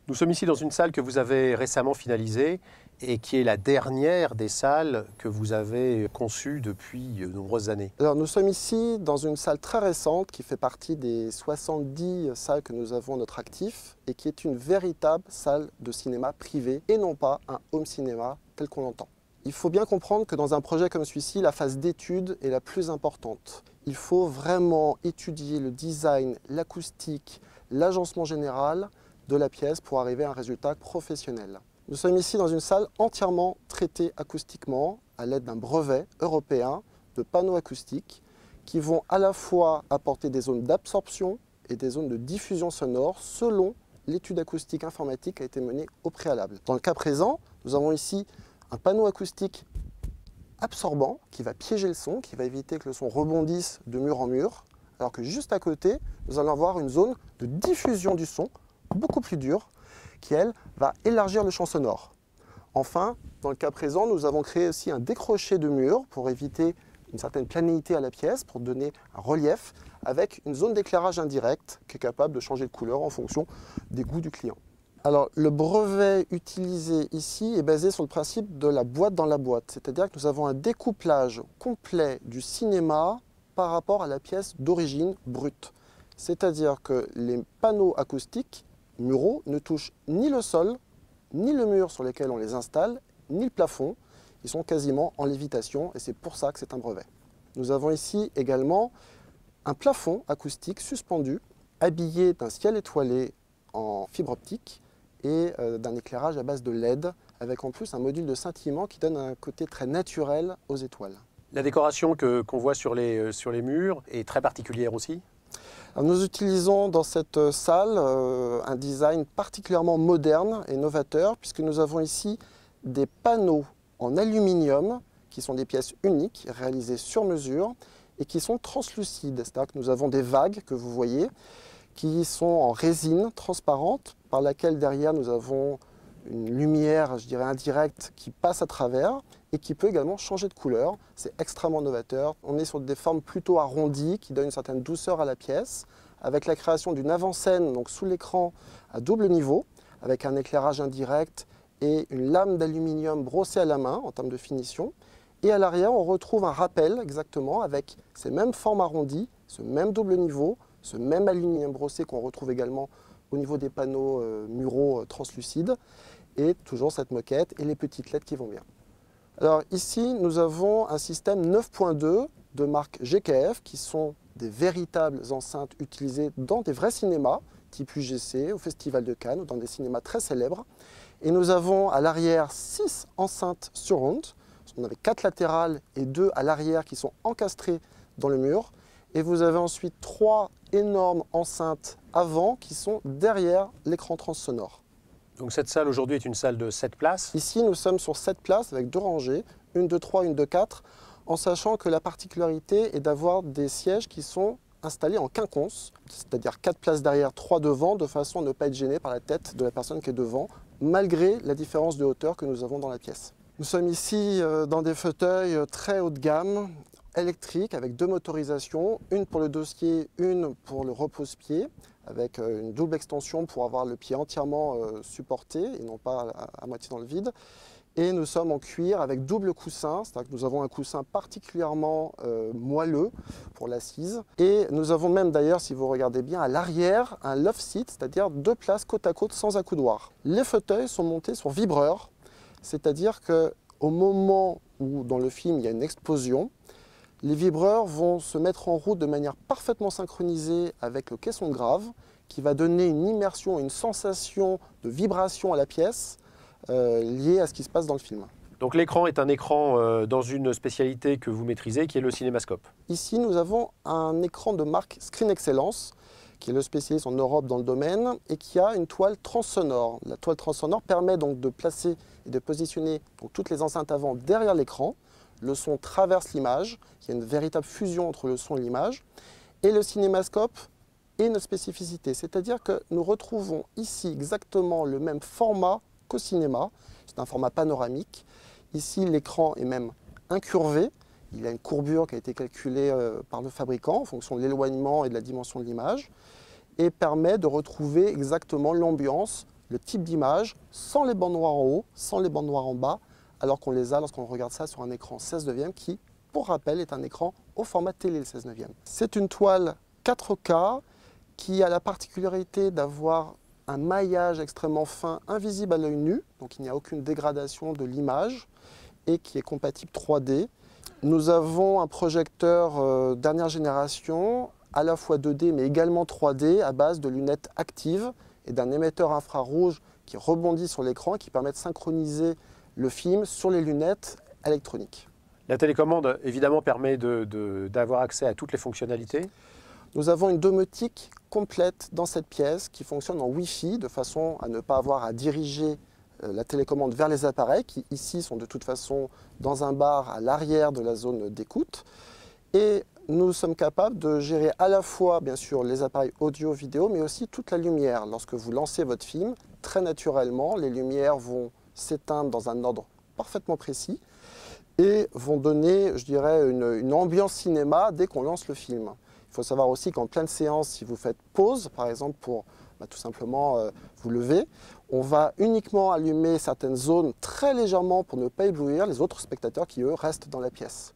Nous sommes ici dans une salle que vous avez récemment finalisée et qui est la dernière des salles que vous avez conçues depuis de nombreuses années. Alors, nous sommes ici dans une salle très récente qui fait partie des 70 salles que nous avons à notre actif et qui est une véritable salle de cinéma privée et non pas un home cinéma tel qu'on l'entend. Il faut bien comprendre que dans un projet comme celui-ci, la phase d'étude est la plus importante. Il faut vraiment étudier le design, l'acoustique, l'agencement général de la pièce pour arriver à un résultat professionnel. Nous sommes ici dans une salle entièrement traitée acoustiquement à l'aide d'un brevet européen de panneaux acoustiques qui vont à la fois apporter des zones d'absorption et des zones de diffusion sonore selon l'étude acoustique informatique qui a été menée au préalable. Dans le cas présent, nous avons ici un panneau acoustique absorbant qui va piéger le son, qui va éviter que le son rebondisse de mur en mur, alors que juste à côté, nous allons avoir une zone de diffusion du son beaucoup plus dure, qui elle va élargir le champ sonore. Enfin, dans le cas présent, nous avons créé aussi un décroché de mur pour éviter une certaine planéité à la pièce, pour donner un relief, avec une zone d'éclairage indirect qui est capable de changer de couleur en fonction des goûts du client. Alors, le brevet utilisé ici est basé sur le principe de la boîte dans la boîte, c'est-à-dire que nous avons un découplage complet du cinéma par rapport à la pièce d'origine brute. C'est-à-dire que les panneaux acoustiques muraux ne touchent ni le sol, ni le mur sur lequel on les installe, ni le plafond. Ils sont quasiment en lévitation et c'est pour ça que c'est un brevet. Nous avons ici également un plafond acoustique suspendu, habillé d'un ciel étoilé en fibre optique et d'un éclairage à base de LED, avec en plus un module de scintillement qui donne un côté très naturel aux étoiles. La décoration qu'on voit sur les murs est très particulière aussi. Alors, nous utilisons dans cette salle un design particulièrement moderne et novateur, puisque nous avons ici des panneaux en aluminium qui sont des pièces uniques réalisées sur mesure et qui sont translucides. C'est-à-dire que nous avons des vagues que vous voyez qui sont en résine transparente par laquelle derrière nous avons une lumière, je dirais indirecte, qui passe à travers et qui peut également changer de couleur. C'est extrêmement novateur. On est sur des formes plutôt arrondies qui donnent une certaine douceur à la pièce, avec la création d'une avant-scène donc sous l'écran à double niveau, avec un éclairage indirect et une lame d'aluminium brossée à la main en termes de finition. Et à l'arrière, on retrouve un rappel exactement avec ces mêmes formes arrondies, ce même double niveau, ce même aluminium brossé qu'on retrouve également au niveau des panneaux muraux translucides, et toujours cette moquette et les petites LED qui vont bien. Alors ici, nous avons un système 9.2 de marque GKF qui sont des véritables enceintes utilisées dans des vrais cinémas, type UGC, au Festival de Cannes, ou dans des cinémas très célèbres. Et nous avons à l'arrière 6 enceintes surround. On avait 4 latérales et 2 à l'arrière qui sont encastrées dans le mur. Et vous avez ensuite 3 énormes enceintes avant qui sont derrière l'écran transsonore. Donc cette salle aujourd'hui est une salle de 7 places. Ici, nous sommes sur 7 places avec 2 rangées, une de 3, une de 4, en sachant que la particularité est d'avoir des sièges qui sont installés en quinconce, c'est-à-dire 4 places derrière, 3 devant, de façon à ne pas être gêné par la tête de la personne qui est devant, malgré la différence de hauteur que nous avons dans la pièce. Nous sommes ici dans des fauteuils très haut de gamme, électriques, avec 2 motorisations, une pour le dossier, une pour le repose-pied, avec une double extension pour avoir le pied entièrement supporté et non pas à moitié dans le vide. Et nous sommes en cuir avec double coussin, c'est-à-dire que nous avons un coussin particulièrement moelleux pour l'assise. Et nous avons même d'ailleurs, si vous regardez bien, à l'arrière, un love seat, c'est-à-dire 2 places côte à côte sans accoudoir. Les fauteuils sont montés sur vibreur, c'est-à-dire qu'au moment où dans le film il y a une explosion, les vibreurs vont se mettre en route de manière parfaitement synchronisée avec le caisson de grave, qui va donner une immersion, une sensation de vibration à la pièce liée à ce qui se passe dans le film. Donc l'écran est un écran dans une spécialité que vous maîtrisez, qui est le cinémascope. Ici, nous avons un écran de marque Screen Excellence, qui est le spécialiste en Europe dans le domaine, et qui a une toile transsonore. La toile transsonore permet donc de placer et de positionner donc, toutes les enceintes avant derrière l'écran. Le son traverse l'image, il y a une véritable fusion entre le son et l'image. Et le cinémascope est notre spécificité, c'est-à-dire que nous retrouvons ici exactement le même format qu'au cinéma. C'est un format panoramique. Ici, l'écran est même incurvé. Il y a une courbure qui a été calculée par le fabricant en fonction de l'éloignement et de la dimension de l'image et permet de retrouver exactement l'ambiance le type d'image, sans les bandes noires en haut, sans les bandes noires en bas, alors qu'on les a lorsqu'on regarde ça sur un écran 16/9 qui, pour rappel, est un écran au format télé, le 16/9. C'est une toile 4K qui a la particularité d'avoir un maillage extrêmement fin, invisible à l'œil nu, donc il n'y a aucune dégradation de l'image, et qui est compatible 3D. Nous avons un projecteur dernière génération, à la fois 2D mais également 3D, à base de lunettes actives et d'un émetteur infrarouge qui rebondit sur l'écran et qui permet de synchroniser le film sur les lunettes électroniques. La télécommande, évidemment, permet d'avoir accès à toutes les fonctionnalités. Nous avons une domotique complète dans cette pièce qui fonctionne en Wi-Fi de façon à ne pas avoir à diriger la télécommande vers les appareils qui ici sont de toute façon dans un bar à l'arrière de la zone d'écoute. Et nous sommes capables de gérer à la fois bien sûr les appareils audio-vidéo mais aussi toute la lumière. Lorsque vous lancez votre film, très naturellement les lumières vont s'éteindre dans un ordre parfaitement précis et vont donner, je dirais, une ambiance cinéma dès qu'on lance le film. Il faut savoir aussi qu'en pleine séance, si vous faites pause, par exemple pour tout simplement vous lever, on va uniquement allumer certaines zones très légèrement pour ne pas éblouir les autres spectateurs qui, eux, restent dans la pièce.